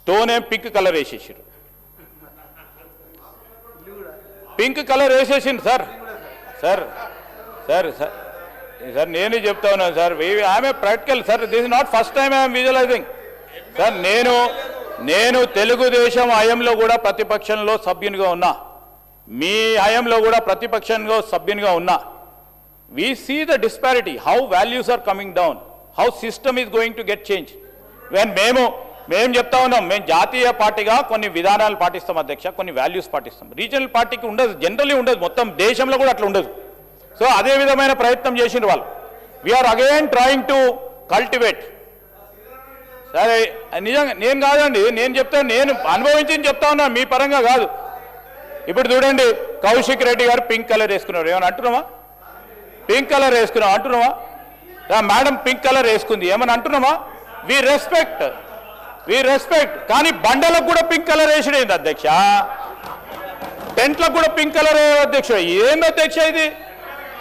Stone ఏం pink colour వేసేసారు, pink colour వేసేసింది sir. Sir sir sir sir నేను చెప్తా ఉన్నాను సార్, ఆమె practical sir. This is not first time I'm visualising sir. నేను తెలుగుదేశం హయాంలో కూడా ప్రతిపక్షంలో సభ్యునిగా ఉన్నా, మీ హయాంలో కూడా ప్రతిపక్షంలో సభ్యునిగా ఉన్నా. we see the disparity, how values are coming down, how system is going to get changed. when మేము చెప్తా ఉన్నాం, మేము జాతీయ పార్టీగా కొన్ని విధానాలు పాటిస్తాం అధ్యక్ష, కొన్ని వాల్యూస్ పాటిస్తాం. రీజనల్ పార్టీకి ఉండదు, జనరల్లీ ఉండదు, మొత్తం దేశంలో కూడా అట్లా ఉండదు. సో అదే విధమైన ప్రయత్నం చేసిన వాళ్ళు. We are again trying to cultivate. సరే నిజంగా నేను కాదండి, నేను చెప్తాను, నేను అనుభవించింది చెప్తా ఉన్నాను, మీ పరంగా కాదు. ఇప్పుడు చూడండి, కౌశిక్ రెడ్డి గారు పింక్ కలర్ వేసుకున్నారు, ఏమని అంటున్నావా? పింక్ కలర్ వేసుకున్నాం అంటున్నావా? మేడం పింక్ కలర్ వేసుకుంది ఏమని అంటున్నావా? వి రెస్పెక్ట్ కానీ బండలకు కూడా పింక్ కలర్ వేసిడేంది అధ్యక్ష, టెంట్లకు కూడా పింక్ కలర్ అధ్యక్ష. ఏంది అధ్యక్ష ఇది?